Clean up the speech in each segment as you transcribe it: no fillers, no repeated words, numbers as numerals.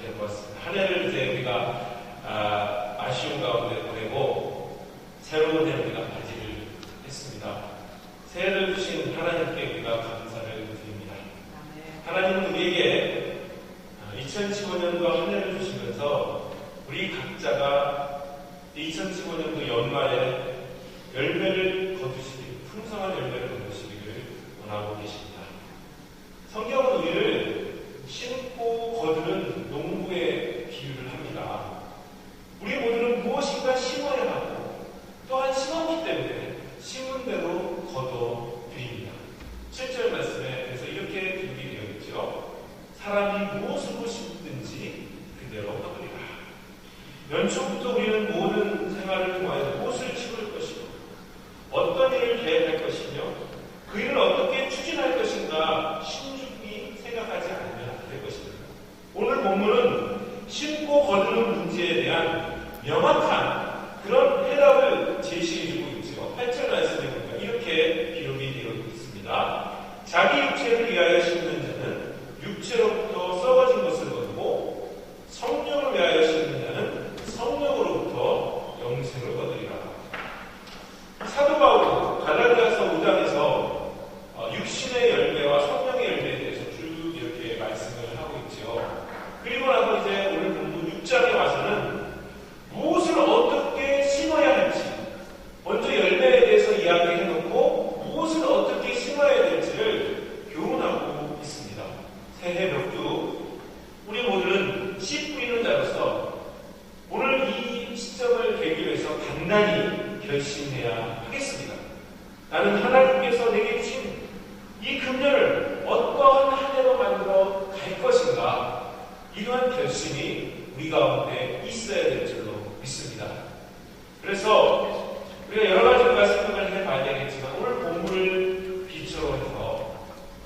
해보았습니다. 한 해를 이제 우리가 아쉬운 가운데 보내고 새로운 해 우리가 맞이를 했습니다. 새해를 주신 하나님께 우리가 감사를 드립니다. 하나님은 우리에게 2015년도 한 해를 주시면서 우리 각자가 2015년도 연말에 열매를 거두시길, 풍성한 열매를 거두시기를 원하고 계십니다. 성경은 우리를 심고 거두는 농부에 비유를 합니다. 우리 모두는 무엇인가 심어야 하고 또한 심었기 때문에 심은 대로 거둬들입니다. 7절 말씀에 그래서 이렇게 기록이 되어 있죠. 사람이 무엇으로 심든지 그대로 거두리라. 연초부터 우리는 모든 생활을 통하여 무엇을 키울 것이고 어떤 일을 계획할 것이며 그 일을 어떻게 추진할 것인가 신중히 생각하지 않으면 안 될 것입니다. 오늘 본문은 심고 거두는 문제에 대한 명확한 그런 해답을 제시해주고 있죠. 8절 말씀에 보니까 이렇게 기록이 되어 있습니다. 자기 육체를 위하여 심는 자는 육체로부터 썩어진 것을 거두고 성령을 위하여 심는 자는 성령으로부터 영생을 거두리라. 사도 바울은 갈라디아서 5장에서 육신의 열매와 성령의 열매에 대해서 쭉 이렇게 말씀을 하고 있죠. 그리고 나서 이제 오늘 본문 6장에 와서는 무엇을 어떻게 심어야 할지 먼저 열매에 대해서 이야기해놓고 무엇을 어떻게 심어야 될지를 교훈하고 있습니다. 새해 벽두 우리 모두는 씨 뿌리는 자로서 오늘 이 시점을 계기로 해서 단단히 결심해야 하겠습니다. 나는 하나님께서 내게 주신 이 금년을 어떠한 한 해로 만들어 갈 것인가, 이러한 결심이 우리 가운데 있어야 될 줄로 믿습니다. 그래서 우리가 여러 가지 우리가 생각을 해봐야 되겠지만 오늘 본문을 기초로 해서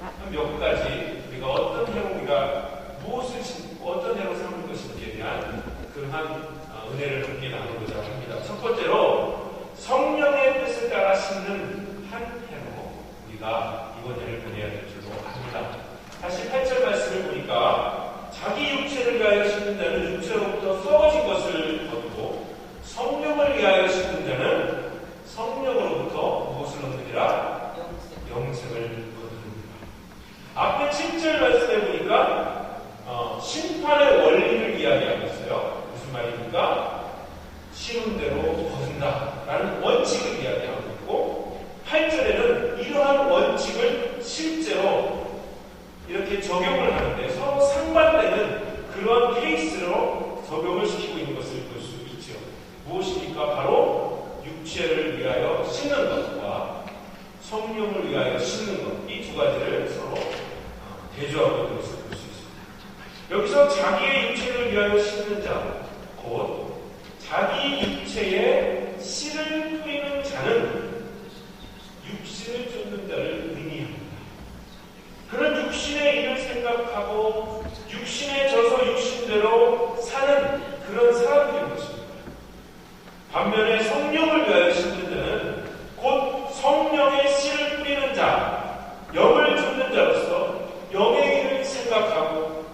한 몇 가지 우리가 어떤 해로 우리가 무엇을 심고 어떤 해로 삼을 것인지에 대한 그러한 은혜를 함께 나누고자 합니다. 첫 번째로 성령의 뜻을 따라 심는 한 해로 우리가 이번 해를 보내야 될 줄로 압니다. 다시 8절 말씀을 보니까 자기 육체를 위하여 심는 자는 육체로부터 썩어진 것을 거두고 성령을 위하여 심는 자는 성령으로부터 무엇을 얻느니라? 영생을 거두느니라. 앞에 7절 말씀에 보니까 심판의 원리를 이야기하고 있어요. 무슨 말입니까? 심은 대로 거둔다 라는 원칙을 이야기하고 있고 8절에는 이러한 원칙을 실제로 이렇게 적용을 하는데 서로 상반되는 그러한 케이스로 적용을 시키고 있는 것을 볼 수 있죠. 무엇입니까? 바로 육체를 위하여 심는 것과 성령을 위하여 심는 것, 이 두 가지를 서로 대조하고 있는 것을 볼 수 있습니다. 여기서 자기의 육체를 위하여 심는 자, 곧 자기 육체에 씨를 뿌리는 자는 육신을 쫓는 자를 의미합니다. 그런 육신의 일을 생각하고 육신에 져서 육신대로 사는 그런 사람들인 것입니다. 반면에 성령을 위하여 심는 자는 곧 성령의 씨를 뿌리는 자, 영을 쫓는 자로서 영의 일을 생각하고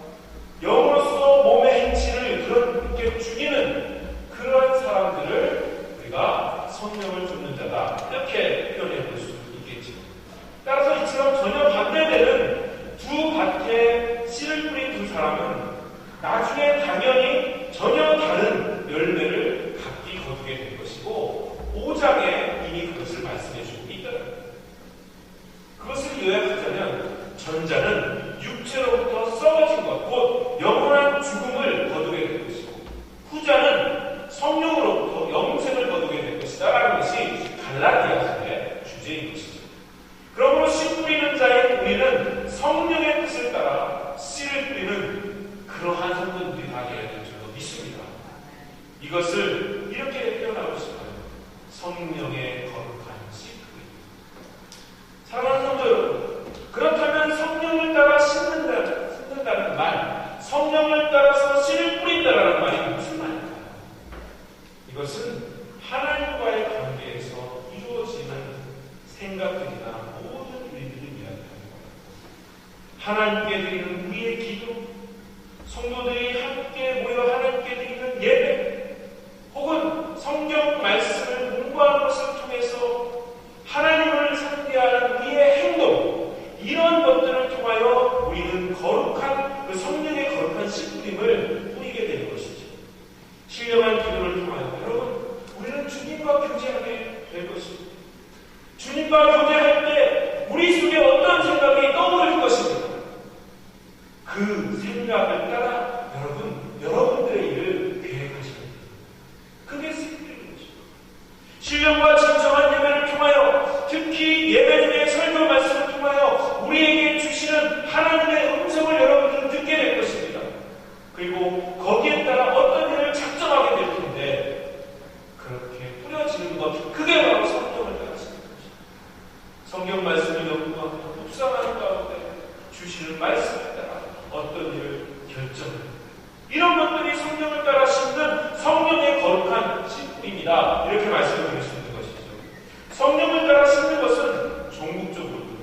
영으로서 몸의 행치를 그렇게 죽이는 그런 사람들을 우리가 성령을 쫓는 자다, 이렇게 표현해 볼 수 있겠죠. 따라서 이처럼 전혀 반대되는 두 밭에 씨를 뿌린 두 사람은 나중에 당연히 전혀 다른 열매를 각기 거두게 될 것이고 5장에 이미 그것을 말씀해 주고 있더라고요. 그것을 요약하자면 전자는 육체로부터 썩어진 것, 곧 영원한 죽음을 거두게 될 것이고 후자는 성령으로부터 영생을 거두게 될 것이다 라는 것이 갈라디아서의 주제인 것이죠. 그러므로 씨 뿌리는 자인 우리는 성령의 뜻을 따라 씨를 뿌리는 그러한 성도들이 다 되어야 될 줄로 믿습니다. 이것을 이렇게 표현하고 싶어요. 성령의 거룩한 씨 뿌림. 사랑하는 성도 여러분, 그렇다면 성령을 따라 심는다는 말, 성령을 따라서 씨를 뿌린다라는 말이 무슨 말일까요? 이것은 하나님과의 관계에서 이루어지는 생각들이나 모든 일들을 이야기하는 거예요. 하나님께 드리는 우리의 기도, 성도들이 함께 생각을 따라 여러분들의 일을 계획하시는 거예요. 그게 생기는 것입니다. 신령과 진정한 예배를 통하여, 특히 예배 중에 설교 말씀을 통하여 우리에게 주시는 하나님의 음성을 여러분들은 듣게 될 것입니다. 그리고 거기에 따라 어떤 일을 작정하게 될 텐데, 그렇게 뿌려지는 것, 그게 바로 성경을 따르시는 것입니다. 성경 말씀을 연구하고 묵상하는 가운데 주시는 말씀에 따라 어떤 일을 결정합니다. 이런 것들이 성령을 따라 심는 성령의 거룩한 씨입니다. 이렇게 말씀을 드릴 수 있는 것이죠. 성령을 따라 심는 것은 종국적으로도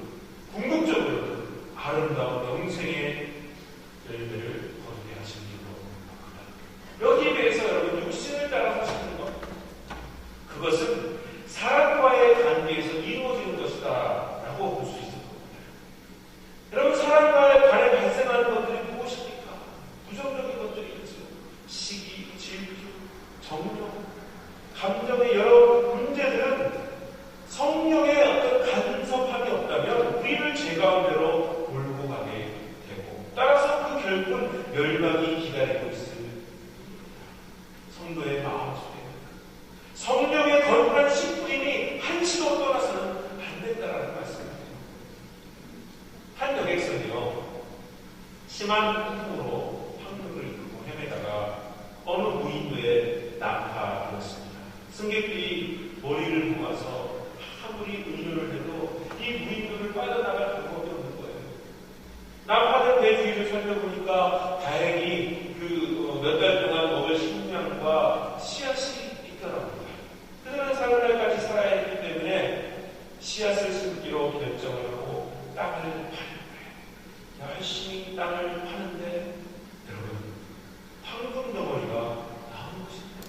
궁극적으로도 아름다운 영생의 열매를 거두게 하시는 겁니다. 여기에 대해서 여러분 육신을 따라서 심는 것, 그것은 사람과의 관계에서 이루어지는 것이다 라고 볼 수 있을 겁니다. 여러분, 사람과의 관계에 발생하는 것들이 무엇입니까? 부정적인 것들이 있죠. 시기, 질투, 정욕, 감정의 여러 문제들은 성령의 어떤 간섭함이 없다면 우리를 제 가운데로 몰고 가게 되고, 따라서 그 결국은 멸망이 기다리고 있을 성도의 마음속에 성령의 거룩한 씨뿌림이 한시도 떠나서는 안 된다라는 말씀입니다. 한 여객선이요, 심한 폭풍으로 항구를 이끌고 헤매다가 어느 무인도에 난파되었습니다. 승객들이 머리를 모아서 아무리 의논을 해도 이 무인도를 빠져나갈 방법이 없는 거예요. 난파된 배 주위를 살펴보니까 다행히 몇 달 동안 먹을 식량과 씨앗이 있더라고요. 그들은 사흘날까지 살아야 했기 때문에 씨앗을 심기로 결정을 하고 땅을 파는 거예요. 열심히 땅을 파는데 여러분, 황금 덩어리가 나오는 것입니다.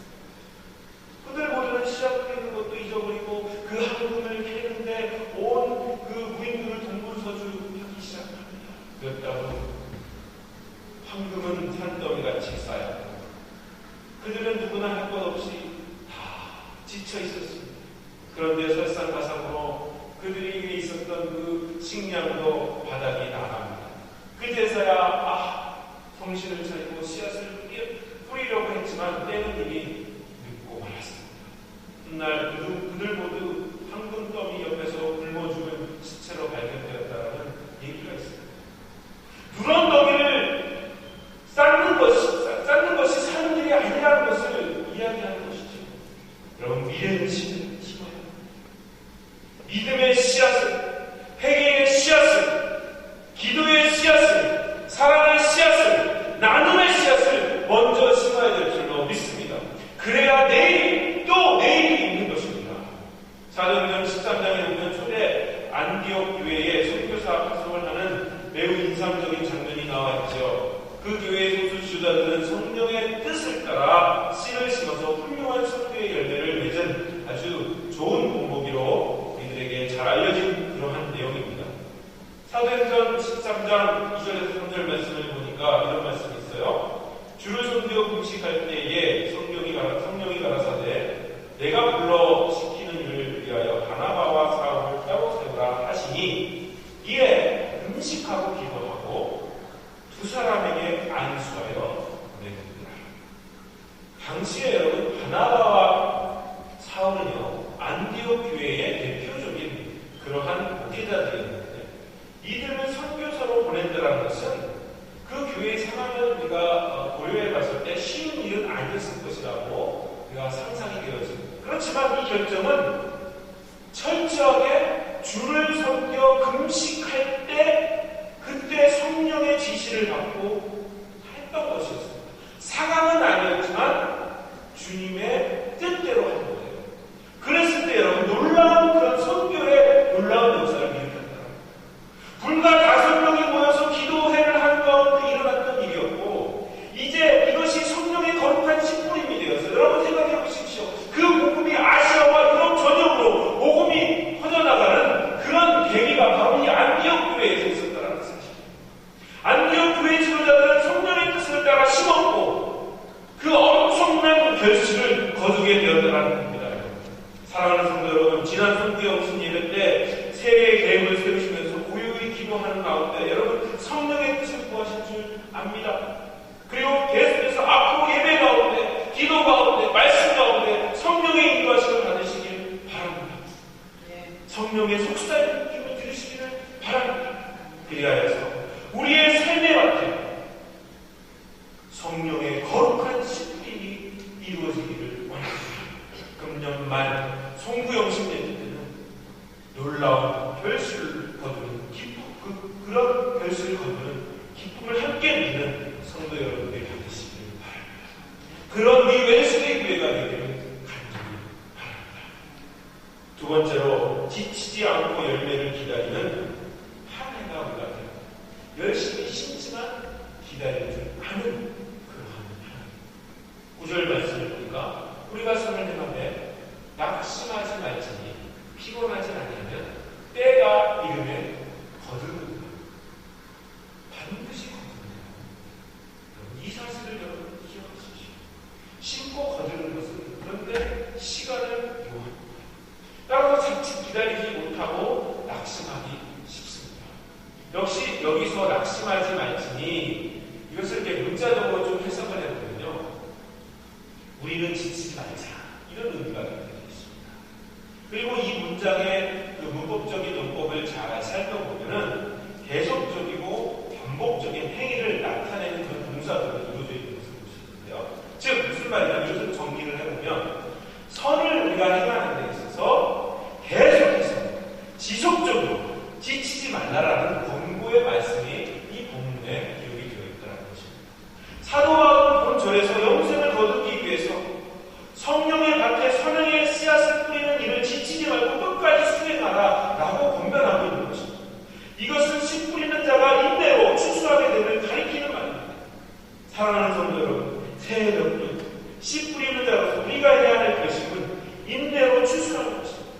그들 모두는 씨앗 뿌리는 것도 잊어버리고 그 황금을 캐는데 온 그 무인도를 동분서주하기 시작합니다. 몇 달 후 황금은 산더미같이 쌓였고 그들은 누구나 할 것 없이 다 지쳐 있었습니다. 그런데 설상가상으로 그들이 위해 있었던 그 식량도 바닥이 나갑니다. 그제서야 정신을 차리고 씨앗을 뿌리려고 했지만 때는 이미 늦고 말았습니다. 훗날 그들 모두 황금더미 옆에서 굶어 죽은 시체로 발견되었다는 얘기가 있습니다. 누런 더미를 쌓는 것이 사는 일이 아니라는 것을 이야기하는 것이죠. 여러분, 미래는 심어요. 믿음의 씨앗을, 회개의 씨앗을, 기도의 씨앗을, 사랑의 씨앗을, 나눔의 씨앗을 먼저 심어야 될 줄로 믿습니다. 그래야 내일이 있는 것입니다. 사도행전 13장에 보면 초대 안디옥 교회의 선교사 활동을 하는 매우 인상적인 장면이 나와 있죠. 그 교회의 소수 지도자들은 성령의 뜻을 따라 씨를 심어서 훌륭한 선교의 열매를 맺은 아주 좋은 본보기로 우리들에게 잘 알려진 그러한 내용입니다. 사도행전 13장 2절에서 3절 말씀을 보니까 이런 말씀이 있어요. 주를 섬기고 금식할 때에 성령이 가라사대 내가 불러 시키는 일을 위하여 바나바와 사울을 따로 세우라 하시니 이에 금식하고 기도하고 두 사람에게 안수하여 보내드리라. 당시에 여러분, 바나바와 사울은요, 안디옥 교회의 대표적인 그러한 목회자들이었는데, 이들을 선교사로 보낸다는 것은 그 교회의 상황을 우리가 고려해 봤을 때 쉬운 일은 아니었을 것이라고 우리가 상상이 되어집니다. 그렇지만 이 결정은 철저하게 주를 섬겨 금식할 때 그때 성령의 지시를 받고 했던 것이었습니다. 상황은 아니었지만 주님의 뜻대로 한 거예요. 그랬을 때 여러분, 놀라운 그런 선교의 놀라운 역사를 일으켰다. 불과 5명이 모여서 기도회를 하는 가운데 일어났던 일이었고, 이제 이것이 성령의 거룩한 씨뿌림이 되었어요. 여러분 생각해 보십시오. 그 복음이 아시아와 유럽 전역으로 복음이 퍼져나가는 그런 계기가 바로 이 안디옥 교회에서 있었다는 사실. 안디옥 교회 지도자들은 성령의 뜻을 따라 심었고 그 엄청난 결실을 거두게 되었다는 겁니다. 사랑하는 성도 여러분, 지난 성도의 없은 예배 때 새해의 계획을 세우시면서 고요히 기도하는 가운데 여러분 성령의 뜻을 구하실 줄 압니다. 성령의 속삭임을 들으시기를 바랍니다. 그리하여서 우리의 삶에 맡겨 성령의 거룩한 씨뿌림이 이루어지기를 원합니다. 금년 말 송구영신 예배 때는 놀라운 별수를 거두는 기쁨, 그런 별수를 거두는 기쁨을 함께 누리는 성도 여러분들이 받으시기를 바랍니다. 그런 우리 왼수의 교회가 되기를 간절히 바랍니다. 두 번째로 지치지 않고 열매를 기다리는 한 해가 우리가 되고 열심히 심지만 기다리지 않은 그러한 하나님. 9절 말씀을 보니까 우리가 손을 행하되 낙심하지 말지니 피곤하지 않으면 때가 이르면 거두는다. 반드시 거두는다. 이 사실을 여러분 기억하십시오. 심고 거두는 것은 그런데 시간을 요합니다. 따라서 자칫 기다리지 못하고 낙심하기 쉽습니다. 역시 여기서 낙심하지 말지니 이것을 이렇게 문자적으로 좀 해석을 해보면요, 우리는 지치지 말자, 이런 의미가 되겠습니다. 그리고 이 문장의 그 문법적인 문법을 잘 살펴보면은 계속적이고 반복적인 행위를 나타내는 그런 동사들로 이루어져 있는 것을 볼 수 있는데요. 즉 무슨 말이냐면, 이것을 정리를 해보면 선을 우리가 행하는 데 있어서 계속해서 지속적으로 지치지 말라라는 권고의 말씀이 이 본문에 기록이 되어 있다는 것입니다. 사도 바울은 본절에서 영생을 거두기 위해서 성령의 밭에 선행의 씨앗을 뿌리는 일을 지치지 말고 끝까지 수행하라 라고 권면하고 있는 것입니다. 이것은 씨 뿌리는 자가 인내로 추수하게 됨을 가리키는 말입니다. 사랑하는 성도 여러분, 새해벽은 씨 뿌리는 자로서 우리가 해야 할 것임은 인내로 추수하는 것입니다.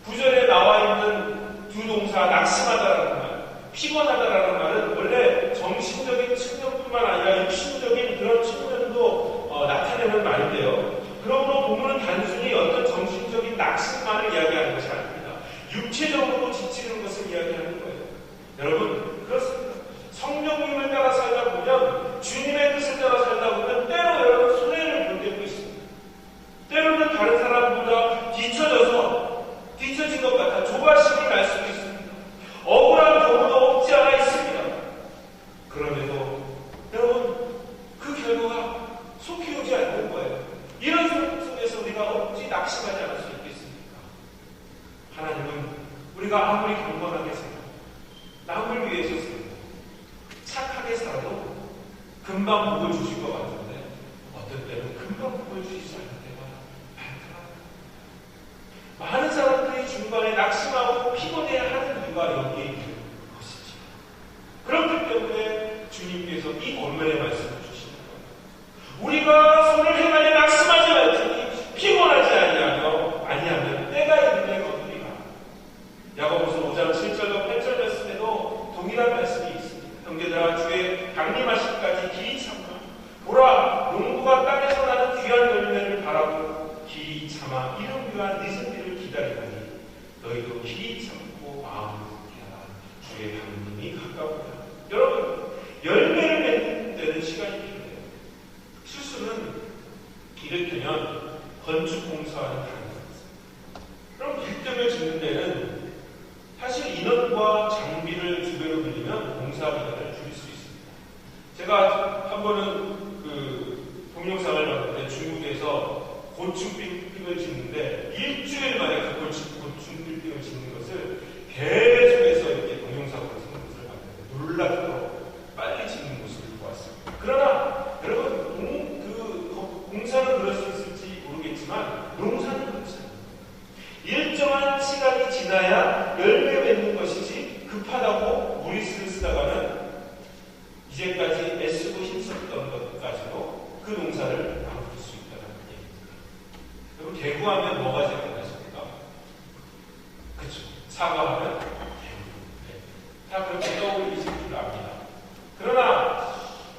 구절에 나와 있는 두 동사 낙심하다라는 말, 피곤하다라는 말은 원래 정신적인 측면뿐만 아니라 육신적인 그런 측면도 나타내는 말인데요. 그러므로 본문은 단순히 어떤 정신적인 낙심만을 이야기하는 것이 아닙니다. 육체적으로 지치는 것을 이야기하는 거예요. 여러분, 그렇습니다. 성령님을 따라 살다 보면, 주님의 뜻을 따라 살다 보면 때로 여러분 손해를 볼 때도 있습니다. 때로는 다른 사람보다 뒤처진 것 같아 조바심이 날 수도 있습니다. 억울한 경우도 없지 않아 있습니다. 그럼에도 여러분, 그 결과가 속히 오지 않는 거예요. 이런 상황 속에서 우리가 어찌 낙심하지 않을 수 있겠습니까? 하나님은 우리가 아무리 경건하게 살고 남을 위해서 살고 착하게 살아도 금방 복을 주실 것 같은데 어떤 때는 금방 복을 주시지 않는 때가 많더라고요. 많은 사람들이 중간에 낙심하고 피곤해야 하는 이유가 여기에 있는 것이죠. 그렇기 때문에 주님께서 이 권면의 말씀을 주시는 거예요. 우리가 손을 행하여 낙심하지 말지니 피곤하지 아니하면 때가 이르면 거두리라. 야고보서 5장 7절과 8절 말씀에도 동일한 말씀이 있습니다. 형제들아, 주의 강림하심까지 길이 참아 보라, 농부가 땅에서 나는 귀한 열매를 바라고 길이 참아 이른 귀한 늦은 일을 기다리다니 너희도 길이 참고 마음을 굳게 하라. 주의 강림이 가까우다. 여러분, 열매를 맺는 데는 시간이 필요해요. 수수는 이를테면 건축 공사와는 다른 것입니다. 그럼 빌딩을 짓는 데는 사실 인원과 장비를 두 배로 늘리면 공사 기간을 줄일 수 있습니다. 제가 한 번은 그 동영상을 봤는데 중국에서 고층 빌딩을 짓는데 일주일 만에 그 고층 빌딩을 짓는 것을 계속해서 이렇게 동영상으로 찍는 것을 봤는데 놀랍도록 빨리 짓는 모습을 보았습니다. 그러나 여러분, 공사는 그럴 수 있을지 모르겠지만 농사는 그렇지 않아요. 일정한 시간이 지나야 열매 맺는 것이지 급하다고 무리수를 쓰다가는 이제까지 애쓰고 힘썼던 것까지도 그 농사를 망칠 수 있다는 얘기입니다. 여러분, 대구하면 뭐가 생각나십니까? 그쵸? 사과하면 대구. 네. 다 그렇게 떠올리실 줄 압니다. 그러나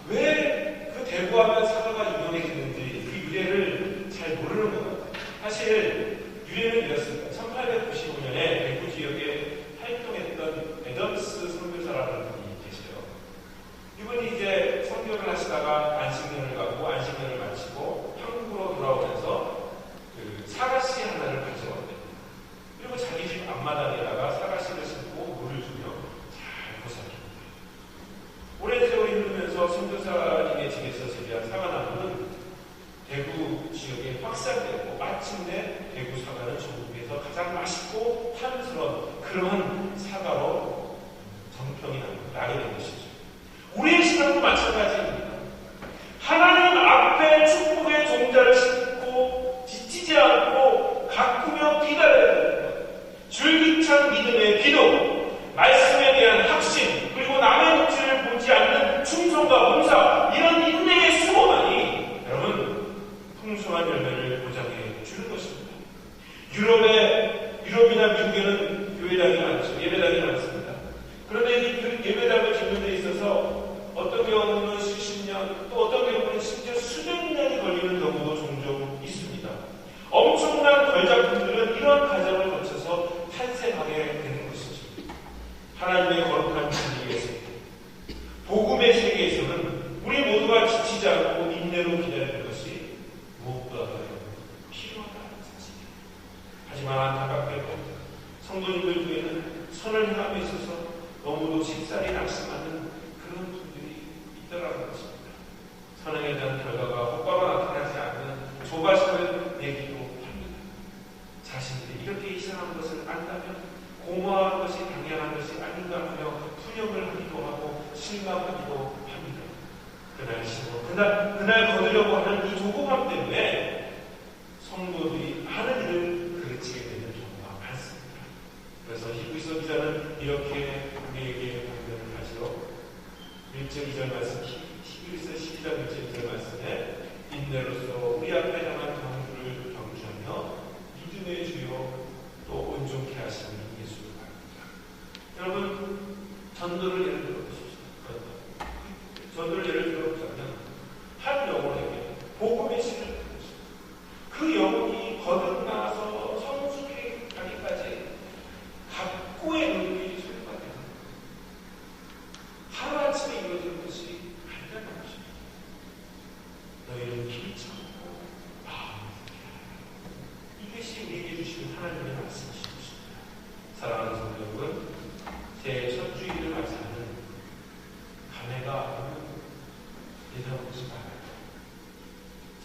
왜 그 대구하면 사과가 유명해졌는지 그 유래를 잘 모르는 것 같아요. 사실 유래는 이렇습니다. 1895년에 대구 지역에 활동했던 애덤스 선교사라는 분이 계세요. 이분이 이제 선교를 하시다가 안식년을 가고 안식년을 마치고 한국으로 돌아오면서 그 사과씨 하나를 가져왔대요. 그리고 자기 집 앞마당에 그러한 사과로 정평이 나게 된 것이죠. 우리의 신앙도 마찬가지입니다. 하나님 앞에 축복의 종자를 싣고 지치지 않고 가꾸며 기다려야 됩니다. 줄기찬 믿음의 기도, 말씀에 대한 확신, 그리고 남의 눈치를 보지 않는 충성과 봉사, 이런 인내의 수고만이 여러분 풍성한 열매를 보장해 주는 것입니다. 유럽이나 미국에는 교회당이 많죠. 예배당이 많습니다. 그런데 이 예배당을 짓는 데 있어서 어떤 경우는 수십 년, 또 어떤 경우는 심지어 수백 년이 걸리는 경우도 종종 있습니다. 엄청난 걸작품들은 이런 과정을 거쳐서 탄생하게 되는 것이죠. 하나님의 거룩한 진리에서, 복음의 세계에서는 우리 모두가 지치지 않고 인내로 기다리는 것이 무엇보다도 필요하다는 사실입니다. 하지만 안타깝게도 성도님들 중에는 선을 행함에 있어서 너무도 쉽사리 낙심하는 그런 분들이 있더라는 것입니다. 선행에 대한 결과가 효과가 나타나지 않는 조바심을 내기도 합니다. 자신들이 이렇게 이상한 것을 안다면 고마워하는 것이 당연한 것이 아닌가 하며 투영을 하기도 하고 실망하기도 합니다. 그날 거두려고 하는 이 조급함 때문에 성도들이 많은 일을 그르치게 되는 경우가 많습니다. 그래서 히브리서 기자는 이렇게 우리에게 강변을 하죠. 1절 2절 말씀, 히브리서 12장 1절 2절 말씀에 인내로서 우리 앞에 당한 경주를 경주하며 믿음의 주요 또 온전케 하시는 예수를 바랍니다. 여러분, 전도를 예를 들어보십시오. 전도를 예를 들어보자면 한 영혼에게 복음의 신을 들으십시오. 그 영혼이 거듭나서 성숙해 가기까지 각고의 노력이 소요가 됩니다. 하루아침에 이루어지는 것이 아니라는 것입니다. 너희는 길이 참고 마음을 이것이 우리에게 주시는 하나님의 말씀이신 것입니다. 사랑하는 성도 여러분, 제 첫 주일을 맞이하는 감회가 예상한 것이 많아요.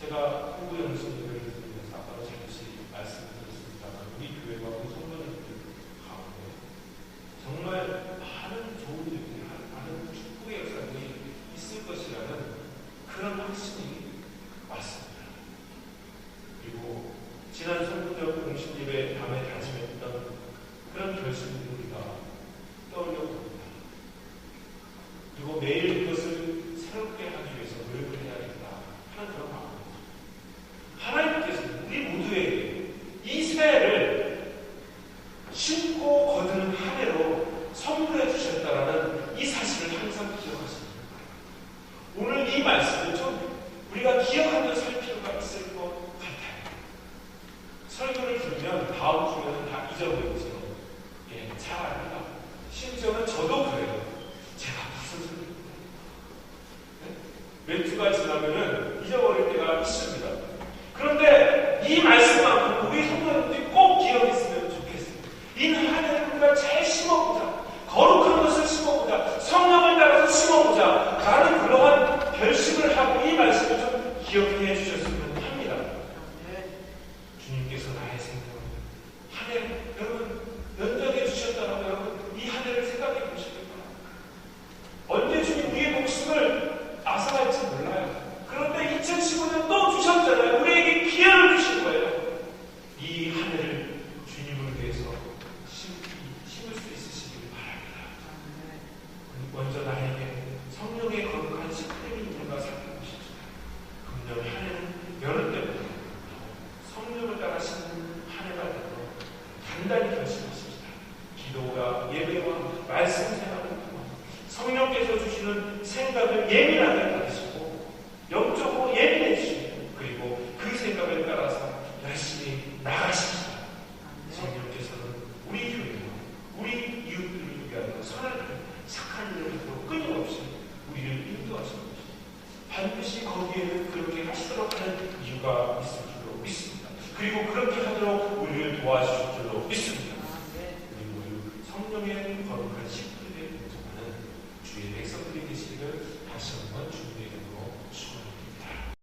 제가 홍보 연수님을 들으면서 아까도 잠시 말씀드렸습니다만 우리 교회와 우리 성도님들 가운데 정말 많은 좋은 일들이, 많은 축복의 역사들이 있을 것이라는 그런 확신이 왔습니다. 그리고 지난 성도적 공신예배 밤에 다짐했던 그런 결심들을 우리가 떠올려 봅니다. 그리고 매일 그것을 새롭게 하기 위해서 노력을 해야겠다 하는 그런 마음입니다. 하나님께서 우리 모두에게 이 새해를 신고 거두는 한 해로 선물해 주셨다라는 이 사실을 항상 기억하십니다. 오늘 이 말씀을 좀 우리가 기억하며 살 필요가 있을 것 같아요. 설교를 들으면 다음 주에는 다 잊어버리죠. 잘 압니다. 심지어는 저도 그래요. 제가 무슨 소리입니다. 몇 주가 지나면은 잊어버릴 때가 있습니다. 그런데 이 말씀만큼 우리 성도님들이 꼭 기억했으면 좋겠습니다. 이 한 해를 우리가 잘 심어보자. 거룩한 것을 심어보자. 성령을 따라서 심어보자. 라는 그러한 결심을 하고 이 말씀을 좀 기억해 주셨으면 합니다. 주님께서 나의 생명 한 해 여러분 연장해 주셨다라고 여러분 이 한 해를 생각해 보시길 바랍니다. 언제 주님 우리의 목숨을 앗아갈지 몰라요. 그런데 2015년 또 주셨잖아요. 우리에게 기회를 주신 거예요. 이 한 해를 주님을 위해서 심을 수 있으시길 바랍니다. 먼저 나에게 성령의 거룩한 식품이 있는가 살펴보십시오. 금년 한 해는 여름 때부터 성령을 따라 심는 한 해가 되도록 단단히 결심하십시오. 기도와 예배와 말씀 생활을 통해 성령께서 주시는 생각을 예민하게 받으시고 영적으로 예민해지시고 그리고 그 생각을 따라서 열심히 나가십시다. 성령께서는 우리 교회와 우리 이웃들을 위하여 선한 일, 착한 일을 하도록 끊임없이 우리를 인도하시는 것입니다. 반드시 거기에는 그렇게 하시도록 하는 이유가 있을 줄로 믿습니다. 그리고 그렇게 하도록 우리를 도와주실 줄로 믿습니다.